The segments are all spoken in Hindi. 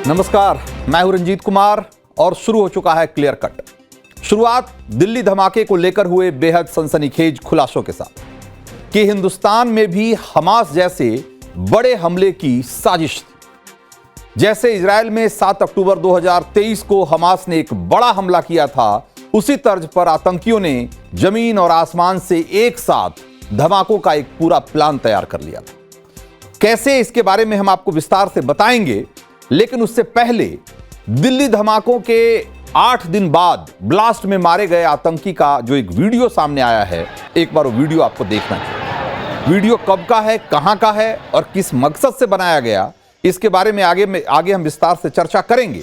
नमस्कार, मैं हूं रंजीत कुमार और शुरू हो चुका है क्लियर कट। शुरुआत दिल्ली धमाके को लेकर हुए बेहद सनसनीखेज खुलासों के साथ कि हिंदुस्तान में भी हमास जैसे बड़े हमले की साजिश थी। जैसे इजरायल में 7 अक्टूबर 2023 को हमास ने एक बड़ा हमला किया था, उसी तर्ज पर आतंकियों ने जमीन और आसमान से एक साथ धमाकों का एक पूरा प्लान तैयार कर लिया था। कैसे, इसके बारे में हम आपको विस्तार से बताएंगे, लेकिन उससे पहले दिल्ली धमाकों के 8 दिन बाद ब्लास्ट में मारे गए आतंकी का जो एक वीडियो सामने आया है, एक बार वो वीडियो आपको देखना चाहिए। वीडियो कब का है, कहां का है और किस मकसद से बनाया गया, इसके बारे में आगे हम विस्तार से चर्चा करेंगे।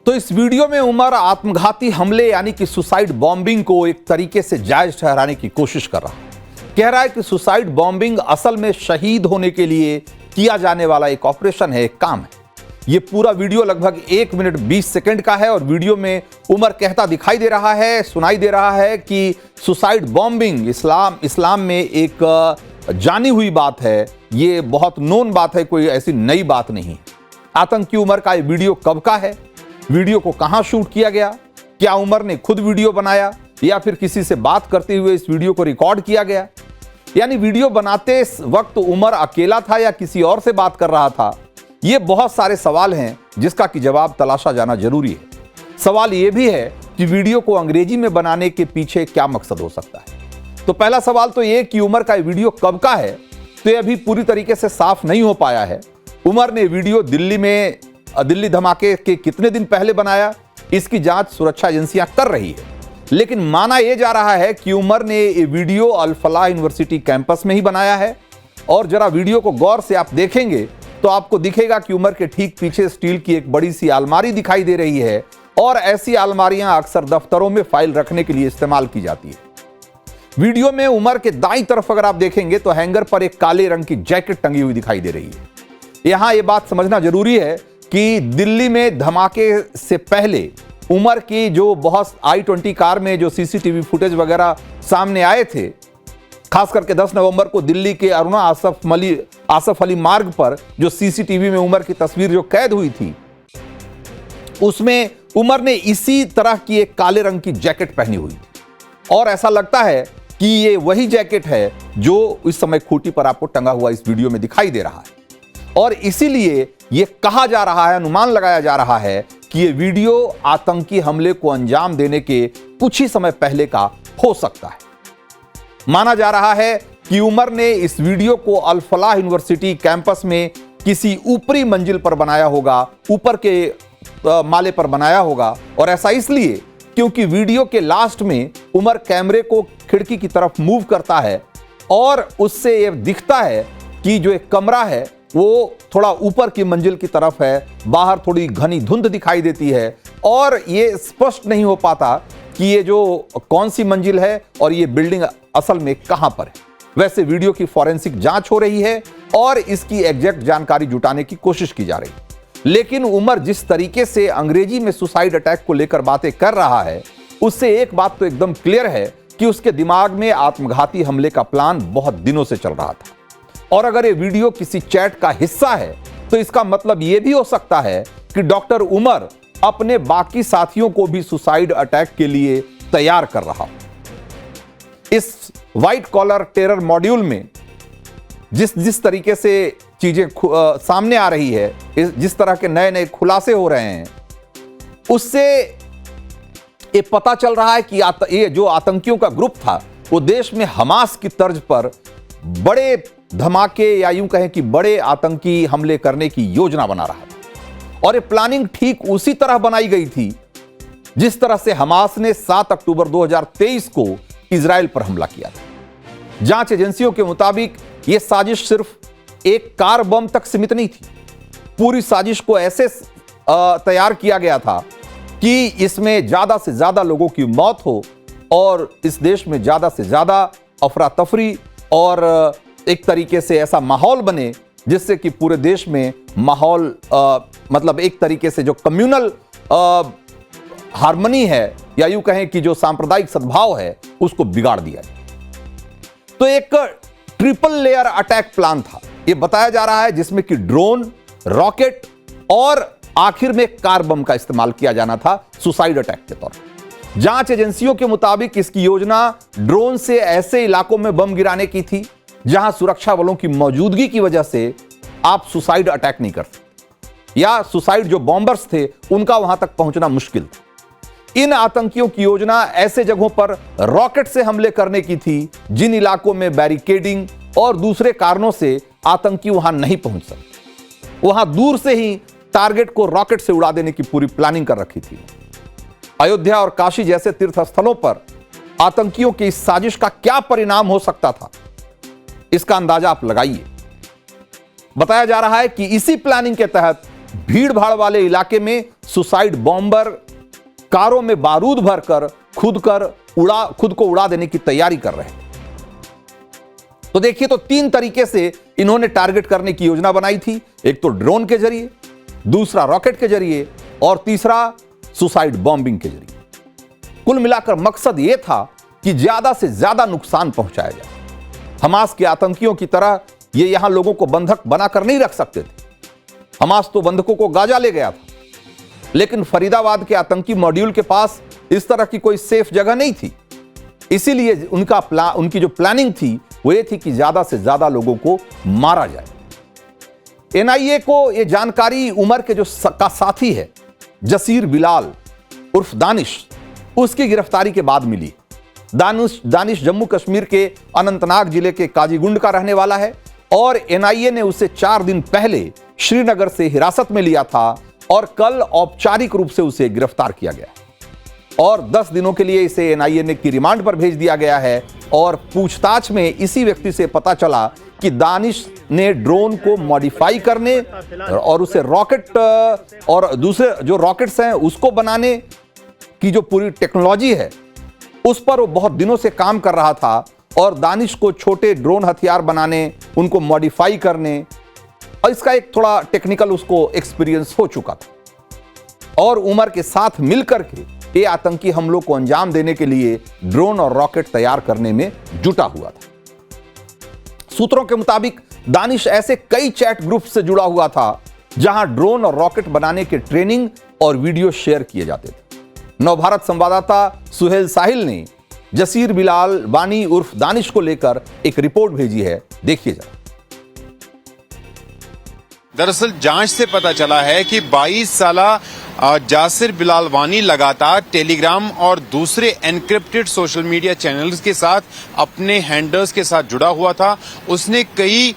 तो इस वीडियो में उमर आत्मघाती हमले यानी कि सुसाइड बॉम्बिंग को एक तरीके से जायज ठहराने की कोशिश कर रहा है। कह रहा है कि सुसाइड बॉम्बिंग असल में शहीद होने के लिए किया जाने वाला एक ऑपरेशन है, एक काम है। यह पूरा वीडियो लगभग 1 मिनट 20 सेकंड का है और वीडियो में उमर कहता दिखाई दे रहा है, सुनाई दे रहा है कि सुसाइड बॉम्बिंग इस्लाम में एक जानी हुई बात है, ये बहुत नोन बात है, कोई ऐसी नई बात नहीं। आतंकी उमर का ये वीडियो कब का है, वीडियो को कहां शूट किया गया, क्या उमर ने खुद वीडियो बनाया या फिर किसी से बात करते हुए इस वीडियो को रिकॉर्ड किया गया, यानी वीडियो बनाते वक्त उमर अकेला था या किसी और से बात कर रहा था। ये बहुत सारे सवाल हैं जिसका कि जवाब तलाशा जाना जरूरी है। सवाल यह भी है कि वीडियो को अंग्रेजी में बनाने के पीछे क्या मकसद हो सकता है। तो पहला सवाल तो यह कि उमर का वीडियो कब का है, तो यह अभी पूरी तरीके से साफ नहीं हो पाया है। उमर ने वीडियो दिल्ली धमाके के कितने दिन पहले बनाया, इसकी जांच सुरक्षा एजेंसियां कर रही है, लेकिन माना यह जा रहा है कि उमर ने ये वीडियो अल फलाह यूनिवर्सिटी कैंपस में ही बनाया है। और जरा वीडियो को गौर से आप देखेंगे तो आपको दिखेगा कि उमर के ठीक पीछे स्टील की एक बड़ी सी अलमारी दिखाई दे रही है और ऐसी अलमारियां अक्सर दफ्तरों में फाइल रखने के लिए इस्तेमाल की जाती है। वीडियो में उमर के दाईं तरफ अगर आप देखेंगे तो हैंगर पर एक काले रंग की जैकेट टंगी हुई दिखाई दे रही है। यहां यह बात समझना जरूरी है कि दिल्ली में धमाके से पहले उमर की जो बहुत i20 कार में जो सीसीटीवी फुटेज वगैरह सामने आए थे, खास करके 10 नवंबर को दिल्ली के अरुणा आसफ अली मार्ग पर जो सीसीटीवी में उमर की तस्वीर जो कैद हुई थी, उसमें उमर ने इसी तरह की एक काले रंग की जैकेट पहनी हुई थी और ऐसा लगता है कि ये वही जैकेट है जो इस समय खूंटी पर आपको टंगा हुआ इस वीडियो में दिखाई दे रहा है। और इसीलिए यह कहा जा रहा है, अनुमान लगाया जा रहा है कि यह वीडियो आतंकी हमले को अंजाम देने के कुछ ही समय पहले का हो सकता है। माना जा रहा है कि उमर ने इस वीडियो को अल फलाह यूनिवर्सिटी कैंपस में किसी ऊपरी मंजिल पर बनाया होगा, ऊपर के माले पर बनाया होगा। और ऐसा इसलिए क्योंकि वीडियो के लास्ट में उमर कैमरे को खिड़की की तरफ मूव करता है और उससे यह दिखता है कि जो एक कमरा है वो थोड़ा ऊपर की मंजिल की तरफ है, बाहर थोड़ी घनी धुंध दिखाई देती है और ये स्पष्ट नहीं हो पाता कि ये जो कौन सी मंजिल है और ये बिल्डिंग असल में कहां पर है। वैसे वीडियो की फॉरेंसिक जांच हो रही है और इसकी एग्जैक्ट जानकारी जुटाने की कोशिश की जा रही है। लेकिन उमर जिस तरीके से अंग्रेजी में सुसाइड अटैक को लेकर बातें कर रहा है, उससे एक बात तो एकदम क्लियर है कि उसके दिमाग में आत्मघाती हमले का प्लान बहुत दिनों से चल रहा था। और अगर ये वीडियो किसी चैट का हिस्सा है तो इसका मतलब यह भी हो सकता है कि डॉक्टर उमर अपने बाकी साथियों को भी सुसाइड अटैक के लिए तैयार कर रहा। इस व्हाइट कॉलर टेरर मॉड्यूल में जिस तरीके से चीजें सामने आ रही है, जिस तरह के नए नए खुलासे हो रहे हैं, उससे ये पता चल रहा है कि ये जो आतंकियों का ग्रुप था वो देश में हमास की तर्ज पर बड़े धमाके या यूं कहें कि बड़े आतंकी हमले करने की योजना बना रहा है। और ये प्लानिंग ठीक उसी तरह बनाई गई थी जिस तरह से हमास ने 7 अक्टूबर 2023 को इजराइल पर हमला किया था। जांच एजेंसियों के मुताबिक यह साजिश सिर्फ एक कार बम तक सीमित नहीं थी। पूरी साजिश को ऐसे तैयार किया गया था कि इसमें ज्यादा से ज्यादा लोगों की मौत हो और इस देश में ज्यादा से ज्यादा अफरा तफरी और एक तरीके से ऐसा माहौल बने जिससे कि पूरे देश में माहौल मतलब एक तरीके से जो कम्युनल हार्मनी है या यूं कहें कि जो सांप्रदायिक सद्भाव है उसको बिगाड़ दिया। तो एक ट्रिपल लेयर अटैक प्लान था, यह बताया जा रहा है, जिसमें कि ड्रोन, रॉकेट और आखिर में कार बम का इस्तेमाल किया जाना था सुसाइड अटैक के तौर पर। जांच एजेंसियों के मुताबिक इसकी योजना ड्रोन से ऐसे इलाकों में बम गिराने की थी जहां सुरक्षा बलों की मौजूदगी की वजह से आप सुसाइड अटैक नहीं कर सकते, या सुसाइड जो बॉम्बर्स थे उनका वहां तक पहुंचना मुश्किल था। इन आतंकियों की योजना ऐसे जगहों पर रॉकेट से हमले करने की थी जिन इलाकों में बैरिकेडिंग और दूसरे कारणों से आतंकी वहां नहीं पहुंच सकते। वहां दूर से ही टारगेट को रॉकेट से उड़ा देने की पूरी प्लानिंग कर रखी थी। अयोध्या और काशी जैसे तीर्थ स्थलों पर आतंकियों की इस साजिश का क्या परिणाम हो सकता था, इसका अंदाजा आप लगाइए। बताया जा रहा है कि इसी प्लानिंग के तहत भीड़ भाड़ वाले इलाके में सुसाइड बॉम्बर कारों में बारूद भरकर खुद को उड़ा देने की तैयारी कर रहे हैं। तो देखिए, तो 3 तरीके से इन्होंने टारगेट करने की योजना बनाई थी। एक तो ड्रोन के जरिए, दूसरा रॉकेट के जरिए और तीसरा सुसाइड बॉम्बिंग के जरिए। कुल मिलाकर मकसद यह था कि ज्यादा से ज्यादा नुकसान पहुंचाया जाए। हमास के आतंकियों की तरह ये यहां लोगों को बंधक बनाकर नहीं रख सकते थे। हमास तो बंधकों को गाजा ले गया था, लेकिन फरीदाबाद के आतंकी मॉड्यूल के पास इस तरह की कोई सेफ जगह नहीं थी। इसीलिए उनकी जो प्लानिंग थी वो ये थी कि ज्यादा से ज्यादा लोगों को मारा जाए। एनआईए को यह जानकारी उमर के जो साथी है जसीर बिलाल उर्फ दानिश, उसकी गिरफ्तारी के बाद मिली। दानिश जम्मू कश्मीर के अनंतनाग जिले के काजीगुंड का रहने वाला है और एनआईए ने उसे 4 दिन पहले श्रीनगर से हिरासत में लिया था और कल औपचारिक रूप से उसे गिरफ्तार किया गया और 10 दिनों के लिए इसे एनआईए की रिमांड पर भेज दिया गया है। और पूछताछ में इसी व्यक्ति से पता चला कि दानिश ने ड्रोन को मॉडिफाई करने और उसे रॉकेट और दूसरे जो रॉकेट्स हैं उसको बनाने की जो पूरी टेक्नोलॉजी है उस पर वो बहुत दिनों से काम कर रहा था और दानिश को छोटे ड्रोन हथियार बनाने, उनको मॉडिफाई करने और इसका एक थोड़ा टेक्निकल उसको एक्सपीरियंस हो चुका था और उमर के साथ मिलकर के ये आतंकी हमलों को अंजाम देने के लिए ड्रोन और रॉकेट तैयार करने में जुटा हुआ था। सूत्रों के मुताबिक दानिश ऐसे कई चैट ग्रुप से जुड़ा हुआ था जहां ड्रोन और रॉकेट बनाने के ट्रेनिंग और वीडियो शेयर किए जाते थे। नवभारत संवाददाता सुहेल साहिल ने जसीर बिलाल वानी उर्फ दानिश को लेकर एक रिपोर्ट भेजी है, देखिए जरा। दरअसल जांच से पता चला है कि 22 साला जासिर बिलाल वानी लगातार टेलीग्राम और दूसरे एनक्रिप्टेड सोशल मीडिया चैनल्स के साथ अपने हैंडलर्स के साथ जुड़ा हुआ था। उसने कई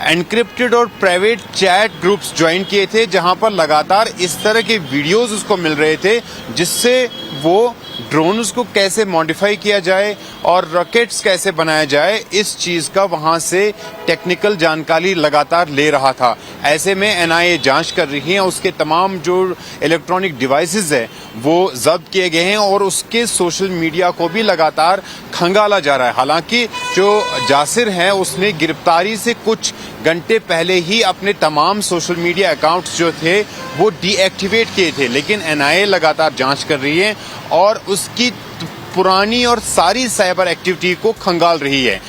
एनक्रिप्टेड और प्राइवेट चैट ग्रुप्स ज्वाइन किए थे जहां पर लगातार इस तरह के वीडियोस उसको मिल रहे थे जिससे वो ड्रोन्स को कैसे मॉडिफाई किया जाए और रॉकेट्स कैसे बनाया जाए, इस चीज का वहां से टेक्निकल जानकारी लगातार ले रहा था। ऐसे में एनआईए जांच कर रही है, उसके तमाम जो इलेक्ट्रॉनिक डिवाइसेस है वो जब्त किए गए हैं और उसके सोशल मीडिया को भी लगातार खंगाला जा रहा है। हालांकि जो जासिर है उसने गिरफ्तारी से कुछ घंटे पहले ही अपने तमाम सोशल मीडिया अकाउंट्स जो थे वो डीएक्टिवेट किए थे, लेकिन एनआईए लगातार जांच कर रही है और उसकी पुरानी और सारी साइबर एक्टिविटी को खंगाल रही है।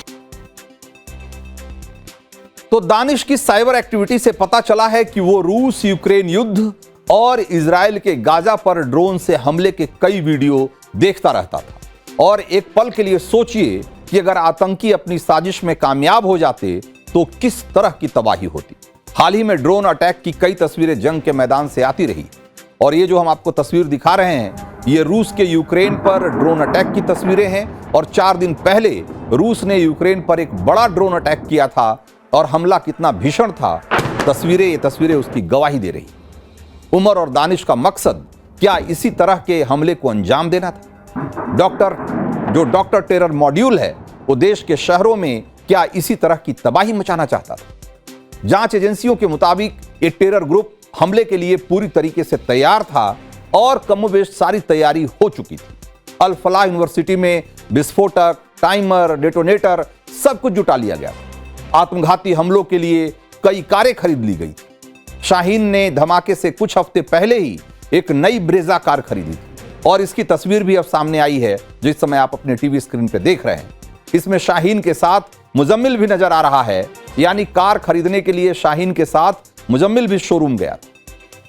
तो दानिश की साइबर एक्टिविटी से पता चला है कि वो रूस यूक्रेन युद्ध और इजराइल के गाजा पर ड्रोन से हमले के कई वीडियो देखता रहता था और एक पल के लिए सोचिए कि अगर आतंकी अपनी साजिश में कामयाब हो जाते तो किस तरह की तबाही होती। हाल ही में ड्रोन अटैक की कई तस्वीरें जंग के मैदान से आती रही और ये जो हम आपको तस्वीर दिखा रहे हैं ये रूस के यूक्रेन पर ड्रोन अटैक की तस्वीरें हैं और 4 दिन पहले रूस ने यूक्रेन पर एक बड़ा ड्रोन अटैक किया था और हमला कितना भीषण था, ये तस्वीरें उसकी गवाही दे रही। उमर और दानिश का मकसद क्या इसी तरह के हमले को अंजाम देना था? डॉक्टर टेरर मॉड्यूल है वो देश के शहरों में क्या इसी तरह की तबाही मचाना चाहता था? जांच एजेंसियों के मुताबिक ये टेरर ग्रुप हमले के लिए पूरी तरीके से तैयार था और कमोबेश सारी तैयारी हो चुकी थी। अल फलाह यूनिवर्सिटी में विस्फोटक, टाइमर, डेटोनेटर सब कुछ जुटा लिया गया। आत्मघाती हमलों के लिए कई कारें खरीद ली गई थी। शाहीन ने धमाके से कुछ हफ्ते पहले ही एक नई ब्रेजा कार खरीदी थी और इसकी तस्वीर भी अब सामने आई है जो इस समय आप अपने टीवी स्क्रीन पर देख रहे हैं। इसमें शाहीन के साथ मुजम्मिल भी नजर आ रहा है, यानी कार खरीदने के लिए शाहीन के साथ मुजम्मिल भी शोरूम गया था।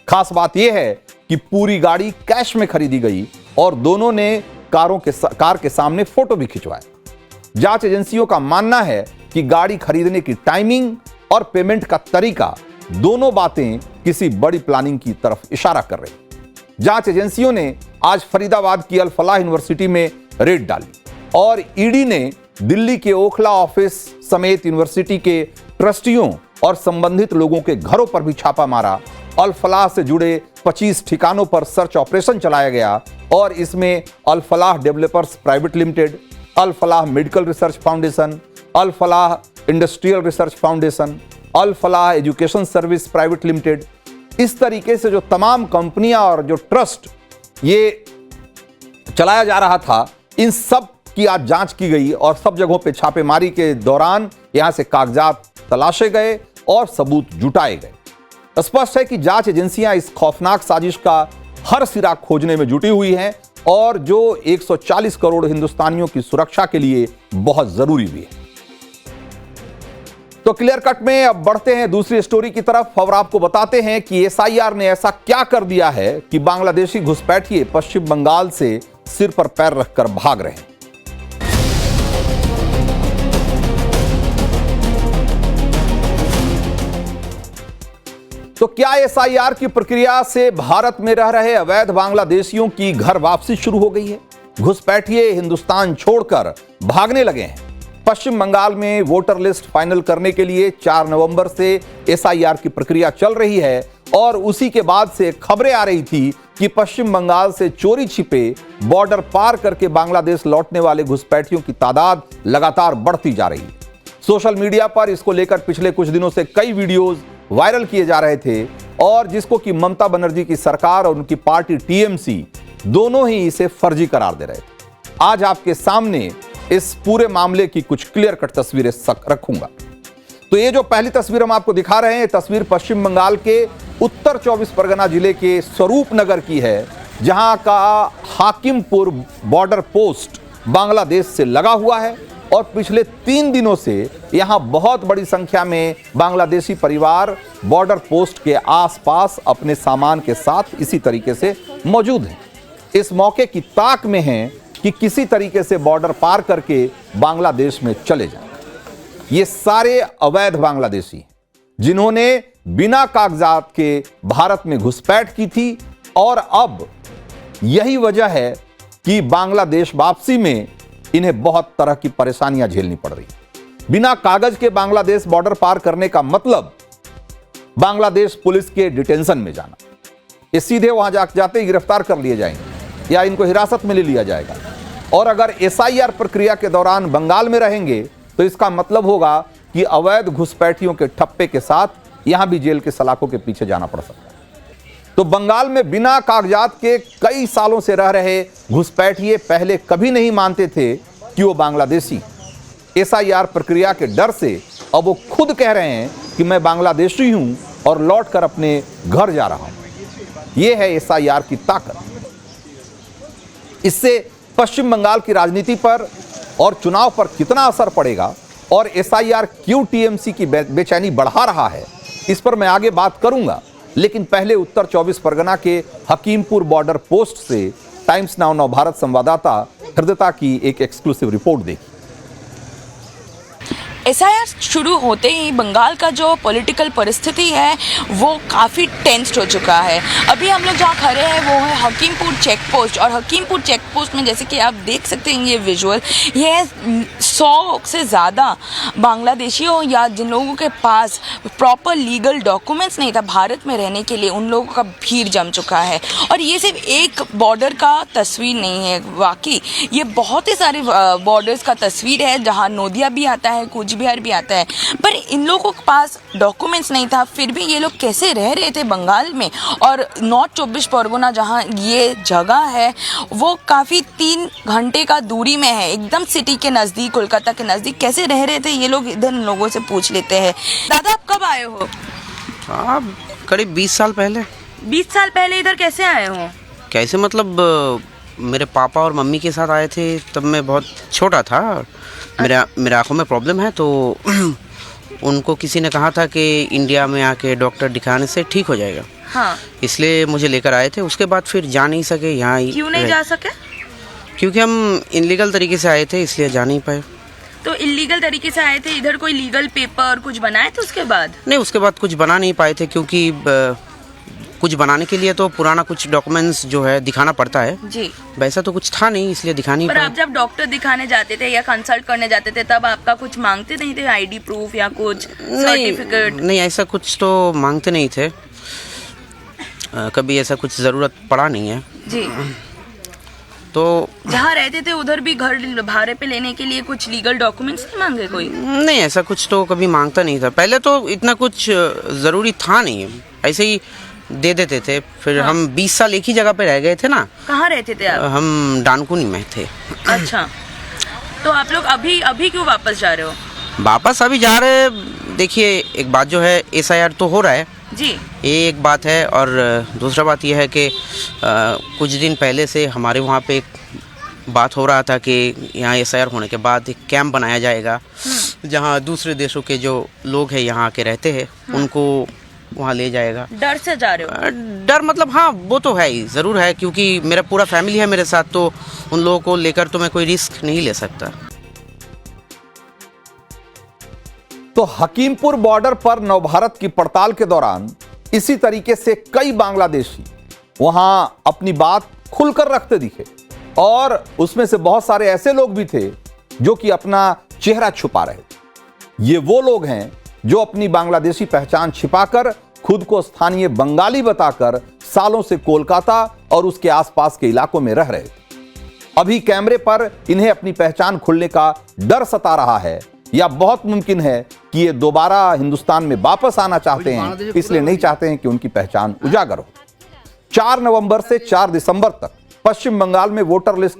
खास बात यह है कि पूरी गाड़ी कैश में खरीदी गई और दोनों ने कार के सामने फोटो भी खिंचवाया। जांच एजेंसियों का मानना है कि गाड़ी खरीदने की टाइमिंग और पेमेंट का तरीका, दोनों बातें किसी बड़ी प्लानिंग की तरफ इशारा कर रही। जांच एजेंसियों ने आज फरीदाबाद की अल फलाह यूनिवर्सिटी में रेड डाली और ईडी ने दिल्ली के ओखला ऑफिस समेत यूनिवर्सिटी के ट्रस्टियों और संबंधित लोगों के घरों पर भी छापा मारा। अल फलाह से जुड़े 25 ठिकानों पर सर्च ऑपरेशन चलाया गया और इसमें अल फलाह डेवलपर्स प्राइवेट लिमिटेड, अल फलाह मेडिकल रिसर्च फाउंडेशन, अल फलाह इंडस्ट्रियल रिसर्च फाउंडेशन, अल फलाह एजुकेशन सर्विस प्राइवेट लिमिटेड, इस तरीके से जो तमाम कंपनियां और जो ट्रस्ट ये चलाया जा रहा था, इन सब की आज जांच की गई और सब जगहों पे छापेमारी के दौरान यहां से कागजात तलाशे गए और सबूत जुटाए गए। स्पष्ट है कि जांच एजेंसियां इस खौफनाक साजिश का हर सिरा खोजने में जुटी हुई हैं और जो 140 करोड़ हिंदुस्तानियों की सुरक्षा के लिए बहुत जरूरी भी है। तो क्लियर कट में अब बढ़ते हैं दूसरी स्टोरी की तरफ और आपको बताते हैं कि एसआईआर ने ऐसा क्या कर दिया है कि बांग्लादेशी घुसपैठिए पश्चिम बंगाल से सिर पर पैर रखकर भाग रहे हैं। तो क्या एसआईआर की प्रक्रिया से भारत में रह रहे अवैध बांग्लादेशियों की घर वापसी शुरू हो गई है? घुसपैठिए हिंदुस्तान छोड़कर भागने लगे हैं। पश्चिम बंगाल में वोटर लिस्ट फाइनल करने के लिए 4 नवंबर से एसआईआर की प्रक्रिया चल रही है और उसी के बाद से खबरें आ रही थी कि पश्चिम बंगाल से चोरी छिपे बॉर्डर पार करके बांग्लादेश लौटने वाले घुसपैठियों की तादाद लगातार बढ़ती जा रही है। सोशल मीडिया पर इसको लेकर पिछले कुछ दिनों से कई वीडियोज वायरल किए जा रहे थे और जिसको कि ममता बनर्जी की सरकार और उनकी पार्टी टीएमसी दोनों ही इसे फर्जी करार दे रहे थे। आज आपके सामने इस पूरे मामले की कुछ क्लियर कट तस्वीरें रखूंगा। तो ये जो पहली तस्वीर हम आपको दिखा रहे हैं, तस्वीर पश्चिम बंगाल के उत्तर 24 परगना जिले के स्वरूप नगर की है, जहां का हाकिमपुर बॉर्डर पोस्ट बांग्लादेश से लगा हुआ है और पिछले 3 दिनों से यहां बहुत बड़ी संख्या में बांग्लादेशी परिवार बॉर्डर पोस्ट के आसपास अपने सामान के साथ इसी तरीके से मौजूद हैं। इस मौके की ताक में हैं कि किसी तरीके से बॉर्डर पार करके बांग्लादेश में चले जाएं। ये सारे अवैध बांग्लादेशी जिन्होंने बिना कागजात के भारत में घुसपैठ की थी और अब यही वजह है कि बांग्लादेश वापसी में इन्हें बहुत तरह की परेशानियां झेलनी पड़ रही। बिना कागज के बांग्लादेश बॉर्डर पार करने का मतलब बांग्लादेश पुलिस के डिटेंशन में जाना। ये सीधे वहां जाते ही गिरफ्तार कर लिए जाएंगे या इनको हिरासत में ले लिया जाएगा। और अगर एसआईआर प्रक्रिया के दौरान बंगाल में रहेंगे तो इसका मतलब होगा कि अवैध घुसपैठियों के ठप्पे के साथ यहां भी जेल के सलाखों के पीछे जाना पड़ सकता है। तो बंगाल में बिना कागजात के कई सालों से रह रहे घुसपैठिए पहले कभी नहीं मानते थे कि वो बांग्लादेशी। एसआईआर प्रक्रिया के डर से अब वो खुद कह रहे हैं कि मैं बांग्लादेशी हूं और लौटकर अपने घर जा रहा हूं। यह है एसआईआर की ताकत। इससे पश्चिम बंगाल की राजनीति पर और चुनाव पर कितना असर पड़ेगा और एसआईआर क्यों टीएमसी की बेचैनी बढ़ा रहा है, इस पर मैं आगे बात करूंगा। लेकिन पहले उत्तर 24 परगना के हकीमपुर बॉर्डर पोस्ट से टाइम्स नाउ नवभारत संवाददाता हृदयता की एक एक्सक्लूसिव रिपोर्ट देखी। एसआईआर शुरू होते ही बंगाल का जो पॉलिटिकल परिस्थिति है वो काफ़ी टेंस्ड हो चुका है। अभी हम लोग जहाँ खड़े हैं वो है हकीमपुर चेक पोस्ट और हकीमपुर चेक पोस्ट में जैसे कि आप देख सकते हैं ये विजुअल, ये 100 से ज़्यादा बांग्लादेशियों या जिन लोगों के पास प्रॉपर लीगल डॉक्यूमेंट्स नहीं था भारत में रहने के लिए, उन लोगों का भीड़ जम चुका है। और ये सिर्फ एक बॉर्डर का तस्वीर नहीं है, वाकई ये बहुत ही सारे बॉर्डर्स का तस्वीर है जहाँ नोदिया भी आता है, कूच बिहार भी आता है। पर इन लोगों के पास डॉक्यूमेंट्स नहीं था, फिर भी ये लोग कैसे रह रहे थे बंगाल में। और नॉर्थ 24 परगना जहाँ ये जगह है वो काफ़ी 3 घंटे का दूरी में है, एकदम सिटी के नज़दीक, कोलकाता के नज़दीक। कैसे रह रहे थे ये लोग, इधर लोगों से पूछ लेते हैं। दादा आप कब आए हो? हाँ, करीब 20 साल पहले। 20 साल पहले इधर कैसे आए हो? कैसे मतलब मेरे पापा और मम्मी के साथ आए थे, तब मैं बहुत छोटा था। मेरे आँखों में प्रॉब्लम है तो उनको किसी ने कहा था कि इंडिया में आके डॉक्टर दिखाने से ठीक हो जाएगा, हाँ, इसलिए मुझे लेकर आए थे। उसके बाद फिर जा नहीं सके, यहाँ ही क्यों नहीं रहे। जा सके? क्योंकि हम इनलीगल तरीके से आए थे, इसलिए जा नहीं पाए। तो इलीगल तरीके से आए थे, इधर कोई लीगल पेपर कुछ बनाए थे उसके बाद? नहीं, उसके बाद कुछ बना नहीं पाए थे, क्योंकि कुछ बनाने के लिए तो पुराना कुछ डॉक्यूमेंट्स जो है दिखाना पड़ता है। जी, वैसा तो कुछ था नहीं, इसलिए दिखा नहीं पर पाए। आप जब डॉक्टर दिखाने जाते थे या कंसल्ट करने जाते थे तब आपका कुछ मांगते नहीं थे, आईडी प्रूफ या कुछ सर्टिफिकेट? नहीं, ऐसा कुछ तो मांगते नहीं थे। कभी ऐसा कुछ ज़रूरत पड़ा नहीं है। जी, तो जहाँ रहते थे उधर भी घर भाड़े पे लेने के लिए कुछ लीगल डॉक्यूमेंट्स नहीं मांगे कोई? नहीं, ऐसा कुछ तो कभी मांगता नहीं था। पहले तो इतना कुछ ज़रूरी था नहीं, ऐसे ही दे देते थे। फिर हम 20 साल एक ही जगह पे रह गए थे ना। कहाँ रहते थे आप? हम डानकुनी में थे। अच्छा, तो आप लोग अभी क्यों वापस जा रहे हो? वापस अभी जा रहे, देखिए एक बात जो है, SIR तो हो रहा है जी, ये एक बात है, और दूसरा बात यह है कि कुछ दिन पहले से हमारे वहाँ पे एक बात हो रहा था कि यहाँ SIR होने के बाद एक कैंप बनाया जाएगा, जहाँ दूसरे देशों के जो लोग हैं यहाँ आके रहते हैं उनको वहाँ ले जाएगा। डर से जा रहे हो? डर मतलब हाँ, वो तो है ही, ज़रूर है, क्योंकि मेरा पूरा फैमिली है मेरे साथ, तो उन लोगों को लेकर तो मैं कोई रिस्क नहीं ले सकता। तो हकीमपुर बॉर्डर पर नवभारत की पड़ताल के दौरान इसी तरीके से कई बांग्लादेशी वहां अपनी बात खुलकर रखते दिखे, और उसमें से बहुत सारे ऐसे लोग भी थे जो कि अपना चेहरा छुपा रहे थे। ये वो लोग हैं जो अपनी बांग्लादेशी पहचान छिपाकर खुद को स्थानीय बंगाली बताकर सालों से कोलकाता और उसके आसपास के इलाकों में रह रहे थे। अभी कैमरे पर इन्हें अपनी पहचान खुलने का डर सता रहा है, या बहुत मुमकिन है कि ये दोबारा हिंदुस्तान में वापस आना चाहते हैं, इसलिए नहीं चाहते हैं कि उनकी पहचान उजागर हो। 4 नवंबर से 4 दिसंबर तक पश्चिम बंगाल में वोटर लिस्ट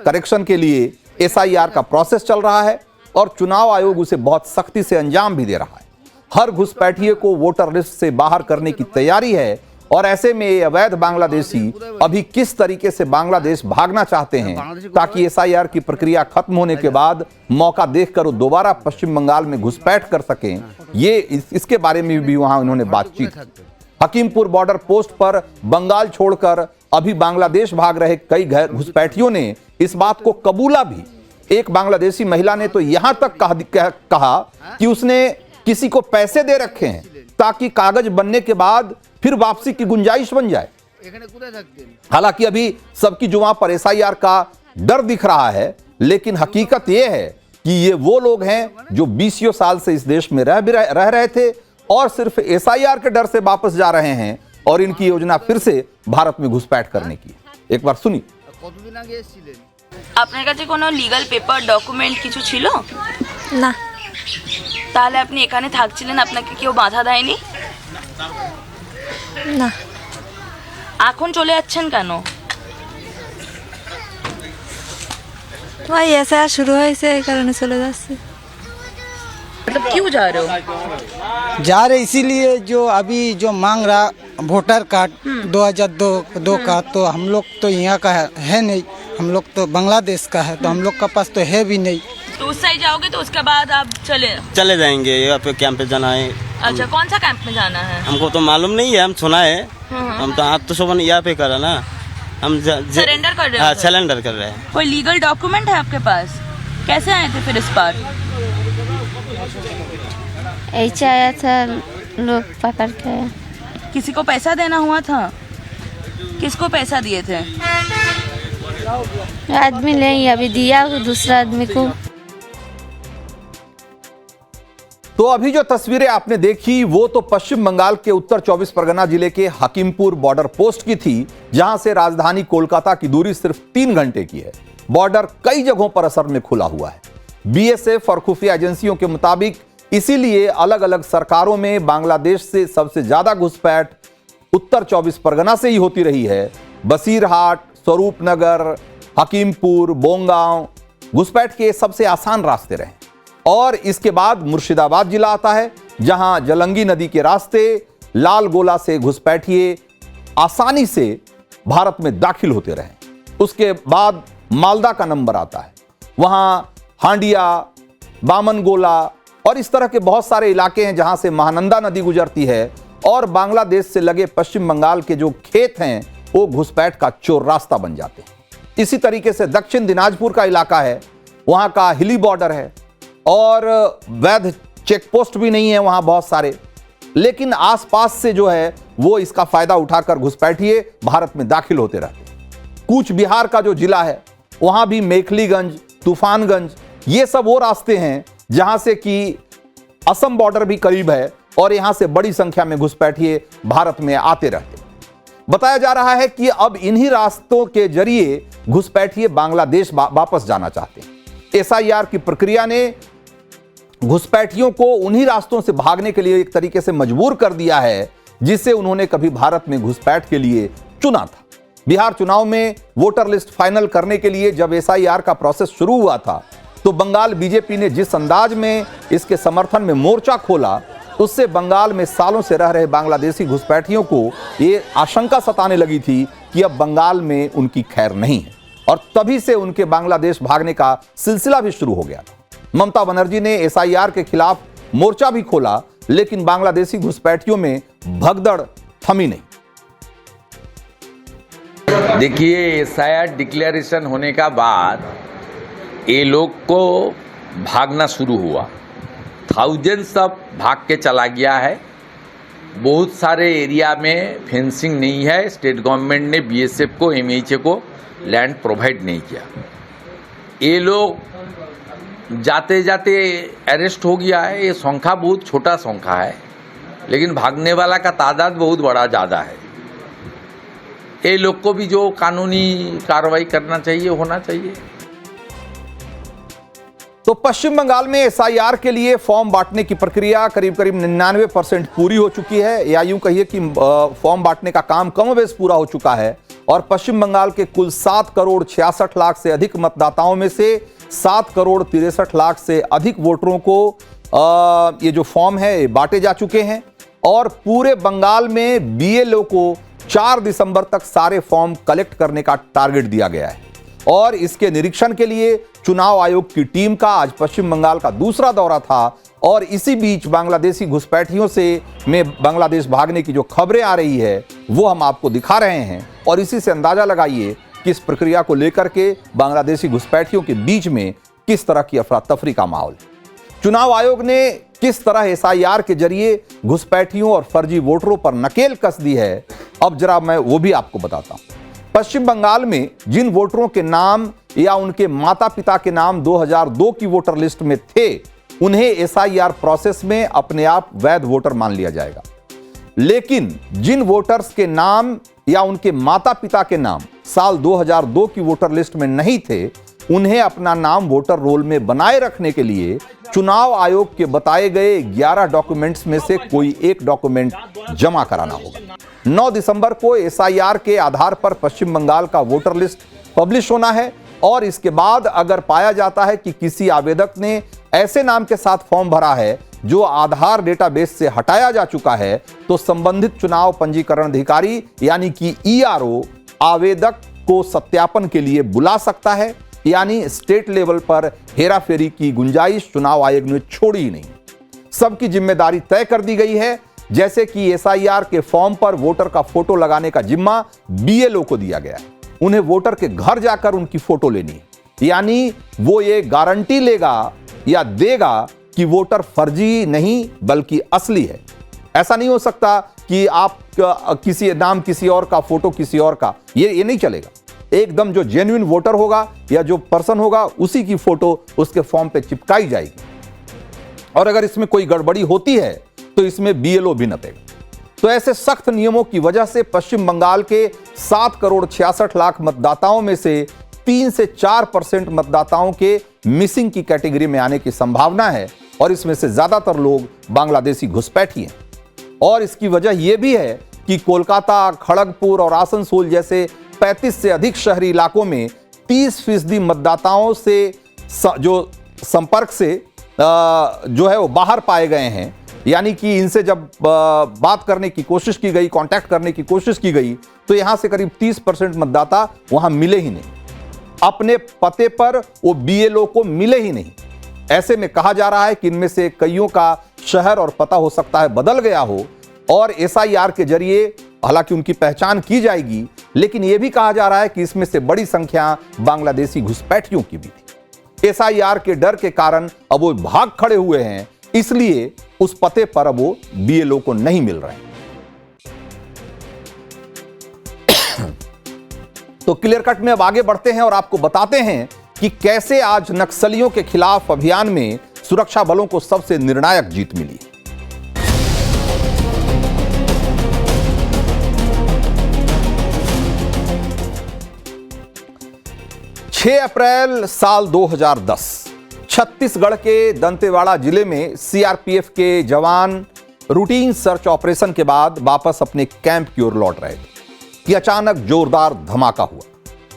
करेक्शन के लिए SIR का प्रोसेस चल रहा है, और चुनाव आयोग उसे बहुत सख्ती से अंजाम भी दे रहा है। हर घुसपैठिए को वोटर लिस्ट से बाहर करने की तैयारी है, और ऐसे में ये अवैध बांग्लादेशी अभी किस तरीके से बांग्लादेश भागना चाहते हैं ताकि SIR की प्रक्रिया खत्म होने के बाद मौका देखकर वो दोबारा पश्चिम बंगाल में घुसपैठ कर सकें, ये इसके बारे में भी वहां उन्होंने बातचीत की। हकीमपुर बॉर्डर पोस्ट पर बंगाल छोड़कर अभी बांग्लादेश भाग रहे कई घुसपैठियों ने इस बात को कबूला भी। एक बांग्लादेशी महिला ने तो यहां तक कहा कि उसने किसी को पैसे दे रखे हैं ताकि कागज बनने के बाद फिर वापसी की गुंजाइश बन जाए। हालांकि अभी सबकी जुबां पर SIR का डर दिख रहा है, लेकिन हकीकत यह है कि ये वो लोग हैं जो 20 साल से इस देश में रह रहे थे और सिर्फ SIR के डर से वापस जा रहे हैं, और इनकी योजना फिर से भारत में घुसपैठ करने की। एक बार सुनी। আপনার কাছে কোনো লিগ্যাল পেপার ডকুমেন্ট কিছু ছিল না তাহলে আপনি এখানে থাকছিলেন, আপনাকে কেউ বাধা দেয়নি? না এখন চলে যাচ্ছেন কেন? ওই এসআই শুরু হয়েছে এই কারণে চলে যাচ্ছে। मतलब क्यों जा रहे हो? जा रहे इसीलिए जो अभी जो मांग रहा वोटर कार्ड 2002 का, तो हम लोग तो यहाँ का है नहीं, हम लोग तो बांग्लादेश का है, तो हम लोग का पास तो है भी नहीं। तो उस साइड जाओगे तो उसके बाद आप चले जाएंगे, यहाँ पे कैंप पे जाना है। अच्छा, कौन सा कैंप में जाना है? हमको तो मालूम नहीं है, हम सुना है। हम तो आप तो सुबह यहाँ पे करा ना, हम सरेंडर कर रहे हो? हाँ, सरेंडर कर रहे हैं। कोई लीगल डॉक्यूमेंट है आपके पास? कैसे आए थे फिर इस बार? ऐसे आया था, लोग पकड़ के। किसी को पैसा देना हुआ था? किसको पैसा दिए थे? आदमी नहीं अभी दिया दूसरा आदमी को। तो अभी जो तस्वीरें आपने देखी वो तो पश्चिम बंगाल के उत्तर 24 परगना जिले के हकीमपुर बॉर्डर पोस्ट की थी, जहां से राजधानी कोलकाता की दूरी सिर्फ 3 घंटे की है। बॉर्डर कई जगहों पर असर में खुला हुआ है। BSF और खुफिया एजेंसियों के मुताबिक इसीलिए अलग अलग सरकारों में बांग्लादेश से सबसे ज्यादा घुसपैठ उत्तर 24 परगना से ही होती रही है। बसीरहाट, स्वरूपनगर, हकीमपुर, बोंगांव घुसपैठ के सबसे आसान रास्ते रहे, और इसके बाद मुर्शिदाबाद जिला आता है, जहां जलंगी नदी के रास्ते लाल गोला से घुसपैठिए आसानी से भारत में दाखिल होते रहे। उसके बाद मालदा का नंबर आता है, वहां हांडिया, बामनगोला, और इस तरह के बहुत सारे इलाके हैं जहां से महानंदा नदी गुजरती है और बांग्लादेश से लगे पश्चिम बंगाल के जो खेत हैं वो घुसपैठ का चोर रास्ता बन जाते हैं। इसी तरीके से दक्षिण दिनाजपुर का इलाका है, वहां का हिली बॉर्डर है और वैध चेक पोस्ट भी नहीं है वहां बहुत सारे, लेकिन आसपास से जो है वो इसका फायदा उठाकर घुसपैठिए भारत में दाखिल होते रहते हैं। कूच बिहार का जो जिला है वहां भी मेखलीगंज, तूफानगंज, ये सब वो रास्ते हैं जहां से कि असम बॉर्डर भी करीब है और यहां से बड़ी संख्या में घुसपैठिए भारत में आते रहते हैं। बताया जा रहा है कि अब इन्हीं रास्तों के जरिए घुसपैठिए बांग्लादेश वापस जाना चाहते हैं। एसआईआर की प्रक्रिया ने घुसपैठियों को उन्हीं रास्तों से भागने के लिए एक तरीके से मजबूर कर दिया है जिसे उन्होंने कभी भारत में घुसपैठ के लिए चुना था। बिहार चुनाव में वोटर लिस्ट फाइनल करने के लिए जब एसआईआर का प्रोसेस शुरू हुआ था तो बंगाल बीजेपी ने जिस अंदाज में इसके समर्थन में मोर्चा खोला उससे बंगाल में सालों से रह रहे बांग्लादेशी घुसपैठियों को ये आशंका सताने लगी थी कि अब बंगाल में उनकी खैर नहीं है और तभी से उनके बांग्लादेश भागने का सिलसिला भी शुरू हो गया था। ममता बनर्जी ने एसआईआर के खिलाफ मोर्चा भी खोला लेकिन बांग्लादेशी घुसपैठियों में भगदड़ थमी नहीं। देखिए, एसआईआर डिक्लेरेशन होने का बाद ये लोग को भागना शुरू हुआ, थाउजेंड्स सब भाग के चला गया है। बहुत सारे एरिया में फेंसिंग नहीं है, स्टेट गवर्नमेंट ने बीएसएफ को, एमएचए को लैंड प्रोवाइड नहीं किया। ये लोग जाते जाते अरेस्ट हो गया है। ये संख्या बहुत छोटा संख्या है लेकिन भागने वाला का तादाद बहुत बड़ा ज़्यादा है। ये लोग को भी जो कानूनी कार्रवाई करना चाहिए होना चाहिए। तो पश्चिम बंगाल में एसआईआर के लिए फॉर्म बांटने की प्रक्रिया करीब करीब 99% पूरी हो चुकी है, या यूं कहिए कि फॉर्म बांटने का काम कमोबेश पूरा हो चुका है और पश्चिम बंगाल के कुल 7 करोड़ 66 लाख से अधिक मतदाताओं में से 7 करोड़ 63 लाख से अधिक वोटरों को ये जो फॉर्म है बांटे जा चुके हैं और पूरे बंगाल में बीएलओ को 4 दिसंबर तक सारे फॉर्म कलेक्ट करने का टारगेट दिया गया है। और इसके निरीक्षण के लिए चुनाव आयोग की टीम का आज पश्चिम बंगाल का दूसरा दौरा था और इसी बीच बांग्लादेशी घुसपैठियों से में बांग्लादेश भागने की जो खबरें आ रही है वो हम आपको दिखा रहे हैं और इसी से अंदाजा लगाइए कि इस प्रक्रिया को लेकर के बांग्लादेशी घुसपैठियों के बीच में किस तरह की अफरा तफरी का माहौल। चुनाव आयोग ने किस तरह एसआईआर के जरिए घुसपैठियों और फर्जी वोटरों पर नकेल कस दी है, अब जरा मैं वो भी आपको बताता हूं। पश्चिम बंगाल में जिन वोटरों के नाम या उनके माता पिता के नाम 2002 की वोटर लिस्ट में थे उन्हें एसआईआर प्रोसेस में अपने आप वैध वोटर मान लिया जाएगा, लेकिन जिन वोटर्स के नाम या उनके माता पिता के नाम साल 2002 की वोटर लिस्ट में नहीं थे उन्हें अपना नाम वोटर रोल में बनाए रखने के लिए चुनाव आयोग के बताए गए 11 डॉक्यूमेंट्स में से कोई एक डॉक्यूमेंट जमा कराना होगा। 9 दिसंबर को एसआईआर के आधार पर पश्चिम बंगाल का वोटर लिस्ट पब्लिश होना है और इसके बाद अगर पाया जाता है कि किसी आवेदक ने ऐसे नाम के साथ फॉर्म भरा है जो आधार डेटाबेस से हटाया जा चुका है तो संबंधित चुनाव पंजीकरण अधिकारी यानी कि ईआरओ आवेदक को सत्यापन के लिए बुला सकता है, यानी स्टेट लेवल पर हेराफेरी की गुंजाइश चुनाव आयोग ने छोड़ी ही नहीं। सबकी जिम्मेदारी तय कर दी गई है, जैसे कि एसआईआर के फॉर्म पर वोटर का फोटो लगाने का जिम्मा बीएलओ को दिया गया है। उन्हें वोटर के घर जाकर उनकी फोटो लेनी है, यानी वो ये गारंटी लेगा या देगा कि वोटर फर्जी नहीं बल्कि असली है। ऐसा नहीं हो सकता कि आप किसी नाम किसी और का फोटो किसी और का, ये नहीं चलेगा। एकदम जो जेन्युइन वोटर होगा या जो पर्सन होगा उसी की फोटो उसके फॉर्म पे चिपकाई जाएगी और अगर इसमें कोई गड़बड़ी होती है तो इसमें बीएलओ भी नपेगा। तो ऐसे सख्त नियमों की वजह से पश्चिम बंगाल के 7 करोड़ 66 लाख मतदाताओं में से 3 से 4% मतदाताओं के मिसिंग की कैटेगरी में आने की संभावना है और इसमें से ज्यादातर लोग बांग्लादेशी घुसपैठी हैं। और इसकी वजह यह भी है कि कोलकाता, खड़गपुर और आसनसोल जैसे 35 से अधिक शहरी इलाकों में 30% मतदाताओं से जो संपर्क से जो है वो बाहर पाए गए हैं, यानी कि इनसे जब बात करने की कोशिश की गई, कांटेक्ट करने की कोशिश की गई तो यहां से करीब 30% मतदाता वहां मिले ही नहीं, अपने पते पर वो बीएलओ को मिले ही नहीं। ऐसे में कहा जा रहा है कि इनमें से कईयों का शहर और पता हो सकता है बदल गया हो और एसआईआर के जरिए हालांकि उनकी पहचान की जाएगी, लेकिन यह भी कहा जा रहा है कि इसमें से बड़ी संख्या बांग्लादेशी घुसपैठियों की भी थी। एसआईआर के डर के कारण अब वो भाग खड़े हुए हैं, इसलिए उस पते पर अब वो बीएलओ को नहीं मिल रहे हैं। तो क्लियर कट में अब आगे बढ़ते हैं और आपको बताते हैं कि कैसे आज नक्सलियों के खिलाफ अभियान में सुरक्षा बलों को सबसे निर्णायक जीत मिली। 6 अप्रैल साल 2010 छत्तीसगढ़ के दंतेवाड़ा जिले में सीआरपीएफ के जवान रूटीन सर्च ऑपरेशन के बाद वापस अपने कैंप की ओर लौट रहे थे कि अचानक जोरदार धमाका हुआ।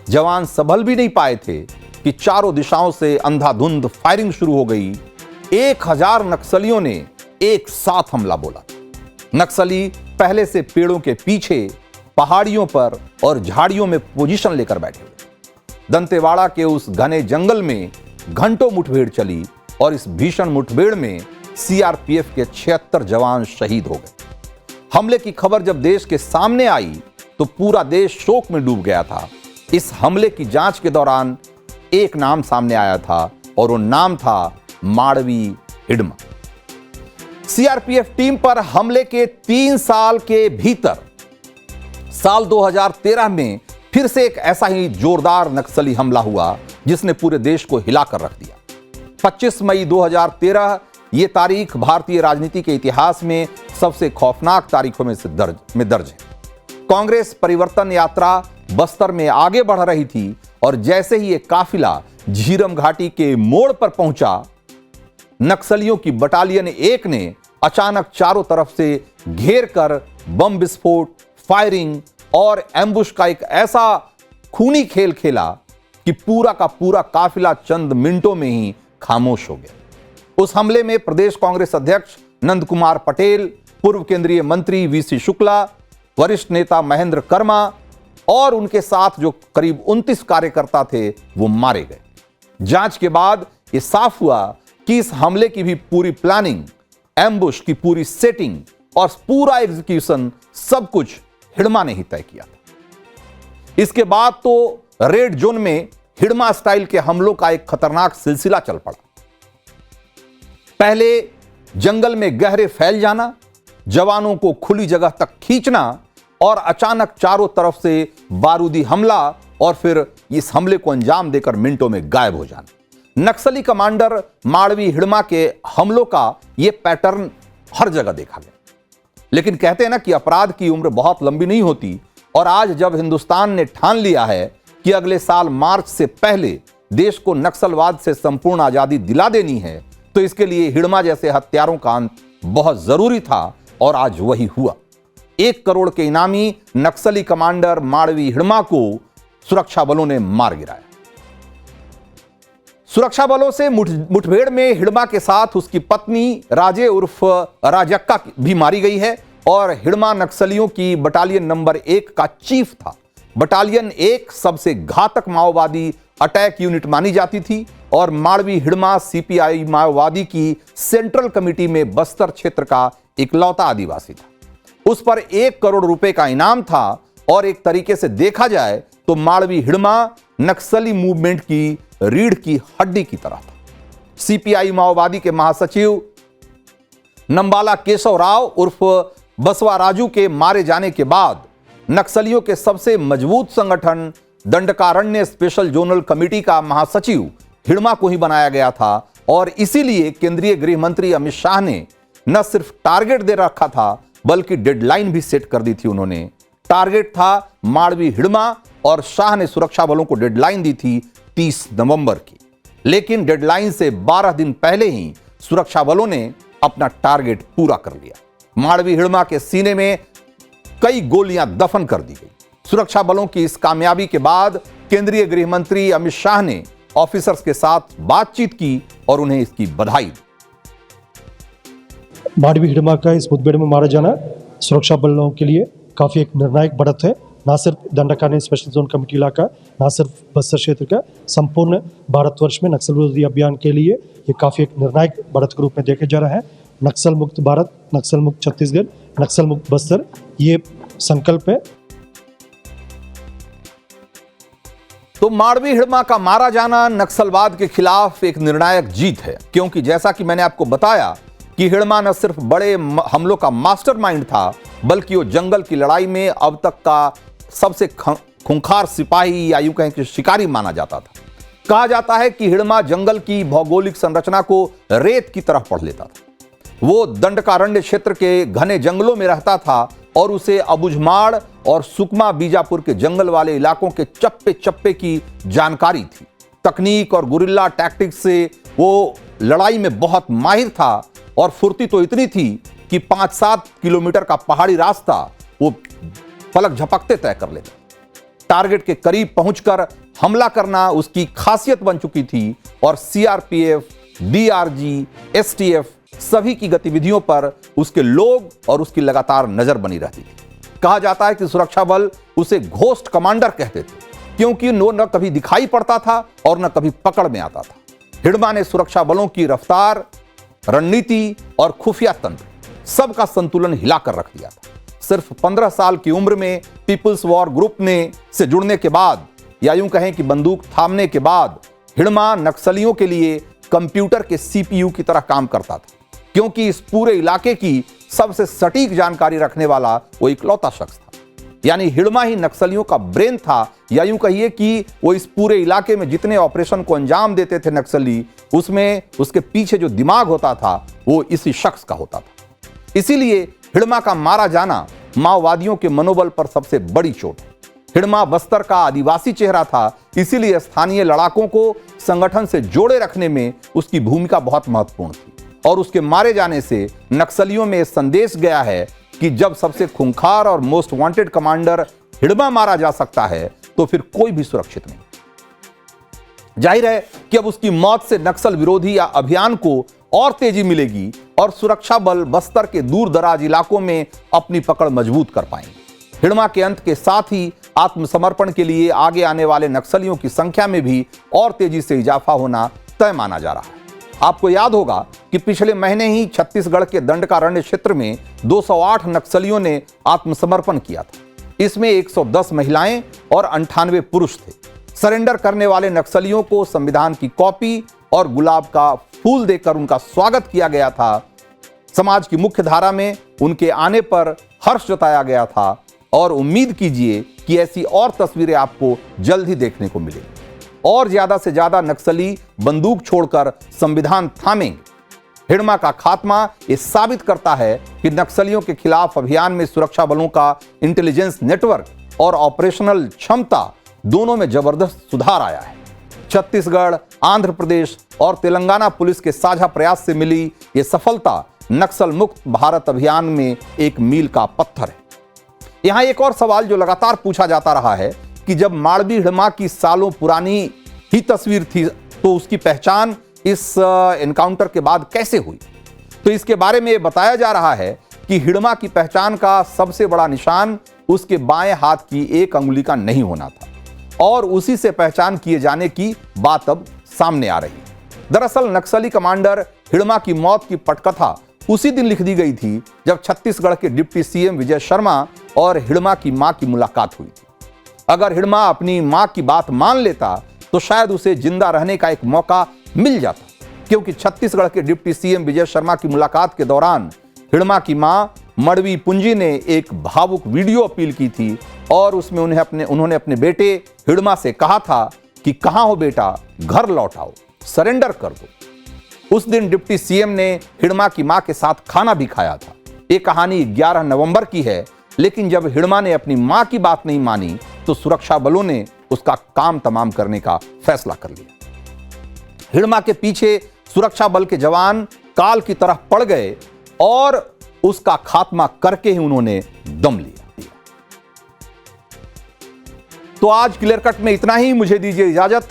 जवान संभल भी नहीं पाए थे कि चारों दिशाओं से अंधाधुंध फायरिंग शुरू हो गई। 1000 नक्सलियों ने एक साथ हमला बोला। नक्सली पहले से पेड़ों के पीछे, पहाड़ियों पर और झाड़ियों में पोजीशन लेकर बैठे हुए। दंतेवाड़ा के उस घने जंगल में घंटों मुठभेड़ चली और इस भीषण मुठभेड़ में सीआरपीएफ के 76 जवान शहीद हो गए। हमले की खबर जब देश के सामने आई तो पूरा देश शोक में डूब गया था। इस हमले की जांच के दौरान एक नाम सामने आया था और वो नाम था माड़वी हिडमा। सीआरपीएफ टीम पर हमले के 3 साल के भीतर साल 2013 में फिर से एक ऐसा ही जोरदार नक्सली हमला हुआ जिसने पूरे देश को हिलाकर रख दिया। 25 मई 2013 ये तारीख भारतीय राजनीति के इतिहास में सबसे खौफनाक तारीखों में से दर्ज है। कांग्रेस परिवर्तन यात्रा बस्तर में आगे बढ़ रही थी और जैसे ही एक काफिला झीरम घाटी के मोड़ पर पहुंचा, नक्सलियों की बटालियन 1 ने अचानक चारों तरफ से घेर कर बम विस्फोट, फायरिंग और एम्बुश का एक ऐसा खूनी खेल खेला कि पूरा का पूरा काफिला चंद मिनटों में ही खामोश हो गया। उस हमले में प्रदेश कांग्रेस अध्यक्ष नंद कुमार पटेल, पूर्व केंद्रीय मंत्री वीसी शुक्ला, वरिष्ठ नेता महेंद्र कर्मा और उनके साथ जो करीब 29 कार्यकर्ता थे वो मारे गए। जांच के बाद यह साफ हुआ कि इस हमले की भी पूरी प्लानिंग, एम्बुश की पूरी सेटिंग और पूरा एग्जीक्यूशन सब कुछ हिडमा ने ही तय किया था। इसके बाद तो रेड जोन में हिडमा स्टाइल के हमलों का एक खतरनाक सिलसिला चल पड़ा। पहले जंगल में गहरे फैल जाना, जवानों को खुली जगह तक खींचना और अचानक चारों तरफ से बारूदी हमला और फिर इस हमले को अंजाम देकर मिनटों में गायब हो जाना। नक्सली कमांडर माड़वी हिडमा के हमलों का यह पैटर्न हर जगह देखा गया। लेकिन कहते हैं ना कि अपराध की उम्र बहुत लंबी नहीं होती और आज जब हिंदुस्तान ने ठान लिया है कि अगले साल मार्च से पहले देश को नक्सलवाद से संपूर्ण आजादी दिला देनी है, तो इसके लिए हिडमा जैसे हत्यारों का अंत बहुत जरूरी था और आज वही हुआ। 1 करोड़ के इनामी नक्सली कमांडर माड़वी हिडमा को सुरक्षा बलों ने मार गिराया। सुरक्षा बलों से मुठभेड़ में हिडमा के साथ उसकी पत्नी राजे उर्फ राजक्का भी मारी गई है और हिडमा नक्सलियों की बटालियन नंबर 1 का चीफ था। बटालियन 1 सबसे घातक माओवादी अटैक यूनिट मानी जाती थी और माड़वी हिडमा सीपीआई माओवादी की सेंट्रल कमेटी में बस्तर क्षेत्र का इकलौता आदिवासी था। उस पर 1 करोड़ रुपए का इनाम था और एक तरीके से देखा जाए तो माड़वी हिडमा नक्सली मूवमेंट की रीढ़ की हड्डी की तरह था। सीपीआई माओवादी के महासचिव नंबाला केशव राव उर्फ बसवा राजू के मारे जाने के बाद नक्सलियों के सबसे मजबूत संगठन दंडकारण्य स्पेशल जोनल कमेटी का महासचिव हिडमा को ही बनाया गया था और इसीलिए केंद्रीय गृह मंत्री अमित शाह ने न सिर्फ टारगेट दे रखा था बल्कि डेडलाइन भी सेट कर दी थी। उन्होंने टारगेट था माड़वी हिडमा और शाह ने सुरक्षा बलों को डेडलाइन दी थी 30 नवंबर की। लेकिन डेडलाइन से 12 दिन पहले ही सुरक्षा बलों ने अपना टारगेट पूरा कर लिया। माड़वी हिडमा के सीने में कई गोलियां दफन कर दी गई। सुरक्षा बलों की इस कामयाबी के बाद केंद्रीय गृह मंत्री अमित शाह ने ऑफिसर्स के साथ बातचीत की और उन्हें इसकी बधाई दी। माड़वी हिडमा का इस मुठभेड़ में मारा जाना सुरक्षा बलों के लिए काफ़ी एक निर्णायक बढ़त है ना सिर्फ दंडकारण्य स्पेशल जोन कमेटी इलाका, ना सिर्फ बस्तर क्षेत्र का, संपूर्ण भारतवर्ष में नक्सल विरोधी अभियान के लिए ये काफ़ी एक निर्णायक बढ़त के रूप में देखे जा रहा है। नक्सल मुक्त भारत, नक्सल मुक्त छत्तीसगढ़, नक्सल मुक्त बस्तर, ये संकल्प है। तो माड़वी हिड़मा का मारा जाना नक्सलवाद के खिलाफ एक निर्णायक जीत है, क्योंकि जैसा कि मैंने आपको बताया कि हिड़मा न सिर्फ बड़े हमलों का मास्टरमाइंड था, बल्कि वो जंगल की लड़ाई में अब तक का सबसे खूंखार सिपाही या यूं कहें कि शिकारी माना जाता था। कहा जाता है कि हिड़मा जंगल की भौगोलिक संरचना को रेत की तरह पढ़ लेता था। वो दंडकारण्य क्षेत्र के घने जंगलों में रहता था और उसे अबुझमाड़ और सुकमा बीजापुर के जंगल वाले इलाकों के चप्पे चप्पे की जानकारी थी। तकनीक और गुरिल्ला टैक्टिक्स से वो लड़ाई में बहुत माहिर था और फुर्ती तो इतनी थी कि 5-7 किलोमीटर का पहाड़ी रास्ता वो पलक झपकते तय कर लेता। टारगेट के करीब पहुंचकर हमला करना उसकी खासियत बन चुकी थी और सीआरपीएफ, डीआरजी, एसटीएफ सभी की गतिविधियों पर उसके लोग और उसकी लगातार नजर बनी रहती थी। कहा जाता है कि सुरक्षा बल उसे घोस्ट कमांडर कहते थे, क्योंकि वो न कभी दिखाई पड़ता था और न कभी पकड़ में आता था। हिड़मा ने सुरक्षा बलों की रफ्तार, रणनीति और खुफिया तंत्र सबका संतुलन हिलाकर रख दिया था। सिर्फ 15 साल की उम्र में पीपल्स वॉर ग्रुप से जुड़ने के बाद, या यूं कहें कि बंदूक थामने के बाद, हिड़मा नक्सलियों के लिए कंप्यूटर के सीपीयू की तरह काम करता था, क्योंकि इस पूरे इलाके की सबसे सटीक जानकारी रखने वाला वो इकलौता शख्स था। यानी हिड़मा ही नक्सलियों का ब्रेन था, या यूं कहिए कि वो इस पूरे इलाके में जितने ऑपरेशन को अंजाम देते थे नक्सली, उसमें उसके पीछे जो दिमाग होता था वो इसी शख्स का होता था। इसीलिए हिड़मा का मारा जाना माओवादियों के मनोबल पर सबसे बड़ी चोट है। हिड़मा बस्तर का आदिवासी चेहरा था, इसीलिए स्थानीय लड़ाकों को संगठन से जोड़े रखने में उसकी भूमिका बहुत महत्वपूर्ण थी। और उसके मारे जाने से नक्सलियों में संदेश गया है कि जब सबसे खूंखार और मोस्ट वांटेड कमांडर हिड़मा मारा जा सकता है तो फिर कोई भी सुरक्षित नहीं। जाहिर है कि अब उसकी मौत से नक्सल विरोधी या अभियान को और तेजी मिलेगी और सुरक्षा बल बस्तर के दूर दराज इलाकों में अपनी पकड़ मजबूत कर पाएंगे। हिड़मा के अंत के साथ ही आत्मसमर्पण के लिए आगे आने वाले नक्सलियों की संख्या में भी और तेजी से इजाफा होना तय माना जा रहा है। आपको याद होगा कि पिछले महीने ही छत्तीसगढ़ के दंडकारण्य क्षेत्र में 208 नक्सलियों ने आत्मसमर्पण किया था। इसमें 110 महिलाएं और 98 पुरुष थे। सरेंडर करने वाले नक्सलियों को संविधान की कॉपी और गुलाब का फूल देकर उनका स्वागत किया गया था। समाज की मुख्य धारा में उनके आने पर हर्ष जताया गया था और उम्मीद कीजिए कि ऐसी और तस्वीरें आपको जल्द ही देखने को मिलेंगी और ज्यादा से ज्यादा नक्सली बंदूक छोड़कर संविधान थामेंगे। हिड़मा का खात्मा ये साबित करता है कि नक्सलियों के खिलाफ अभियान में सुरक्षा बलों का इंटेलिजेंस नेटवर्क और ऑपरेशनल क्षमता दोनों में जबरदस्त सुधार आया है। छत्तीसगढ़, आंध्र प्रदेश और तेलंगाना पुलिस के साझा प्रयास से मिली ये सफलता नक्सल मुक्त भारत अभियान में एक मील का पत्थर है। यहां एक और सवाल जो लगातार पूछा जाता रहा है कि जब माड़वी हिड़मा की सालों पुरानी ही तस्वीर थी तो उसकी पहचान इस एनकाउंटर के बाद कैसे हुई, तो इसके बारे में बताया जा रहा है कि हिड़मा की पहचान का सबसे बड़ा निशान उसके बाएं हाथ की एक अंगुली का नहीं होना था और उसी से पहचान किए जाने की बात अब सामने आ रही है। दरअसल नक्सली कमांडर हिड़मा की मौत की पटकथा उसी दिन लिख दी गई थी जब छत्तीसगढ़ के डिप्टी सीएम विजय शर्मा और हिड़मा की मां की मुलाकात हुई थी। अगर हिड़मा अपनी मां की बात मान लेता तो शायद उसे जिंदा रहने का एक मौका मिल जाता, क्योंकि छत्तीसगढ़ के डिप्टी सीएम विजय शर्मा की मुलाकात के दौरान हिड़मा की मां मड़वी पुंजी ने एक भावुक वीडियो अपील की थी और उसमें उन्होंने अपने बेटे हिड़मा से कहा था कि कहां हो बेटा, घर लौट आओ, सरेंडर कर दो। उस दिन डिप्टी सीएम ने हिड़मा की मां के साथ खाना भी खाया था। ये कहानी 11 नवंबर की है, लेकिन जब हिड़मा ने अपनी मां की बात नहीं मानी तो सुरक्षा बलों ने उसका काम तमाम करने का फैसला कर लिया। हिड़मा के पीछे सुरक्षा बल के जवान काल की तरह पड़ गए और उसका खात्मा करके ही उन्होंने दम लिया। तो आज क्लियर कट में इतना ही। मुझे दीजिए इजाजत।